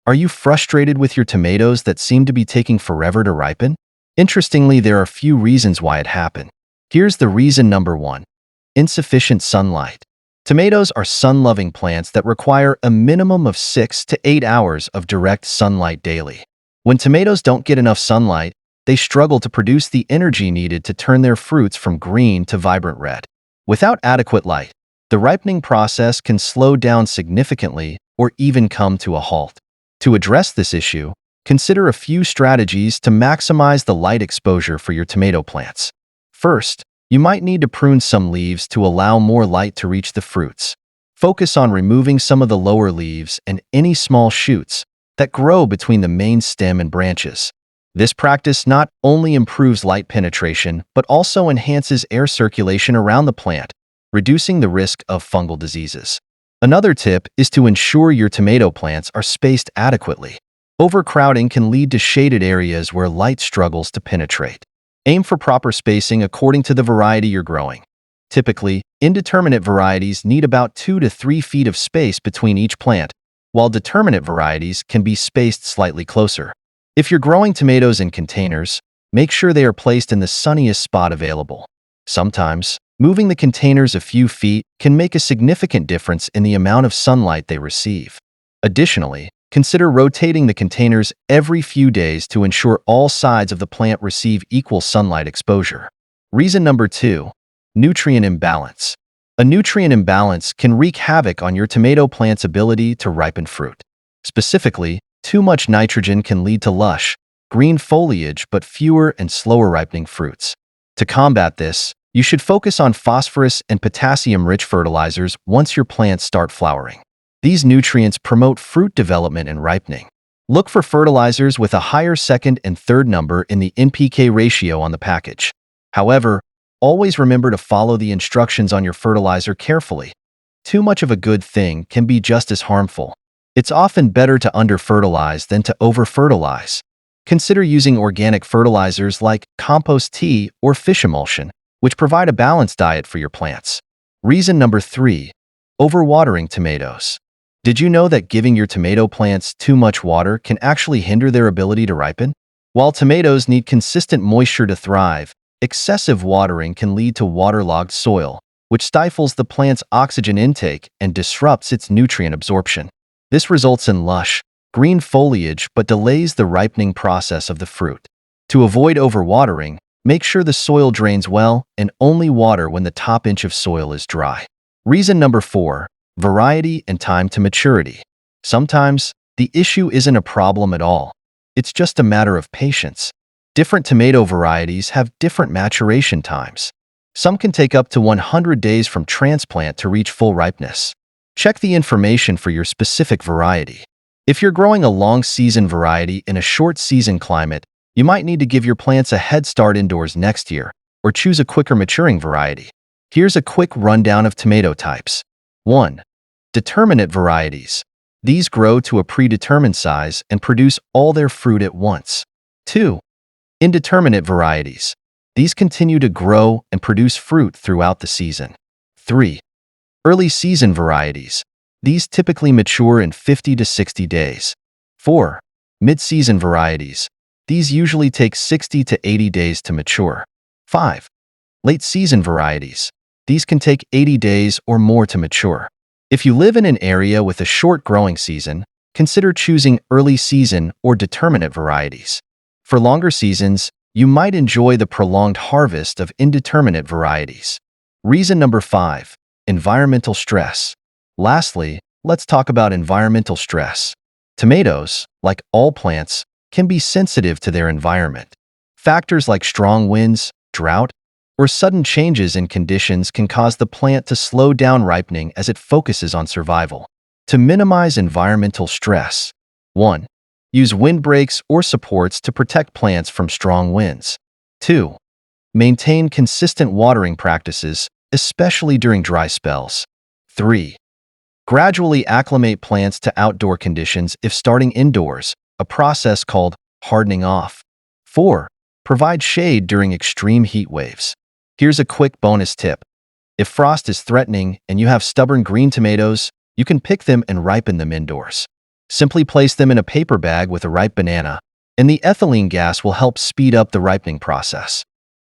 Are you frustrated with your tomatoes that seem to be taking forever to ripen? Interestingly, there are few reasons why it happened. Here's the reason number one: insufficient sunlight. Tomatoes are sun-loving plants that require a minimum of 6 to 8 hours of direct sunlight daily. When tomatoes don't get enough sunlight, they struggle to produce the energy needed to turn their fruits from green to vibrant red. Without adequate light, the ripening process can slow down significantly or even come to a halt. To address this issue, consider a few strategies to maximize the light exposure for your tomato plants. First, you might need to prune some leaves to allow more light to reach the fruits. Focus on removing some of the lower leaves and any small shoots that grow between the main stem and branches. This practice not only improves light penetration, but also enhances air circulation around the plant, reducing the risk of fungal diseases. Another tip is to ensure your tomato plants are spaced adequately. Overcrowding can lead to shaded areas where light struggles to penetrate. Aim for proper spacing according to the variety you're growing. Typically, indeterminate varieties need about 2 to 3 feet of space between each plant, while determinate varieties can be spaced slightly closer. If you're growing tomatoes in containers, make sure they are placed in the sunniest spot available. Sometimes, moving the containers a few feet can make a significant difference in the amount of sunlight they receive. Additionally, consider rotating the containers every few days to ensure all sides of the plant receive equal sunlight exposure. Reason number two: nutrient imbalance. A nutrient imbalance can wreak havoc on your tomato plant's ability to ripen fruit. Specifically, too much nitrogen can lead to lush, green foliage but fewer and slower ripening fruits. To combat this, you should focus on phosphorus and potassium-rich fertilizers once your plants start flowering. These nutrients promote fruit development and ripening. Look for fertilizers with a higher second and third number in the NPK ratio on the package. However, always remember to follow the instructions on your fertilizer carefully. Too much of a good thing can be just as harmful. It's often better to under-fertilize than to over-fertilize. Consider using organic fertilizers like compost tea or fish emulsion, which provide a balanced diet for your plants. Reason number three: overwatering tomatoes. Did you know that giving your tomato plants too much water can actually hinder their ability to ripen? While tomatoes need consistent moisture to thrive, excessive watering can lead to waterlogged soil, which stifles the plant's oxygen intake and disrupts its nutrient absorption. This results in lush, green foliage but delays the ripening process of the fruit. To avoid overwatering, make sure the soil drains well and only water when the top inch of soil is dry. Reason number four: variety and time to maturity. Sometimes, the issue isn't a problem at all. It's just a matter of patience. Different tomato varieties have different maturation times. Some can take up to 100 days from transplant to reach full ripeness. Check the information for your specific variety. If you're growing a long-season variety in a short-season climate, you might need to give your plants a head start indoors next year, or choose a quicker maturing variety. Here's a quick rundown of tomato types. 1. Determinate varieties. These grow to a predetermined size and produce all their fruit at once. 2. Indeterminate varieties. These continue to grow and produce fruit throughout the season. 3. Early season varieties. These typically mature in 50 to 60 days. 4. Mid-season varieties. These usually take 60 to 80 days to mature. 5. Late season varieties. These can take 80 days or more to mature. If you live in an area with a short growing season, consider choosing early season or determinate varieties. For longer seasons, you might enjoy the prolonged harvest of indeterminate varieties. Reason number 5: environmental stress. Lastly, let's talk about environmental stress. Tomatoes, like all plants, can be sensitive to their environment. Factors like strong winds, drought, or sudden changes in conditions can cause the plant to slow down ripening as it focuses on survival. To minimize environmental stress: 1. Use windbreaks or supports to protect plants from strong winds. 2. Maintain consistent watering practices, especially during dry spells. 3. Gradually acclimate plants to outdoor conditions if starting indoors, a process called hardening off. 4. Provide shade during extreme heat waves. Here's a quick bonus tip. If frost is threatening and you have stubborn green tomatoes, you can pick them and ripen them indoors. Simply place them in a paper bag with a ripe banana, and the ethylene gas will help speed up the ripening process.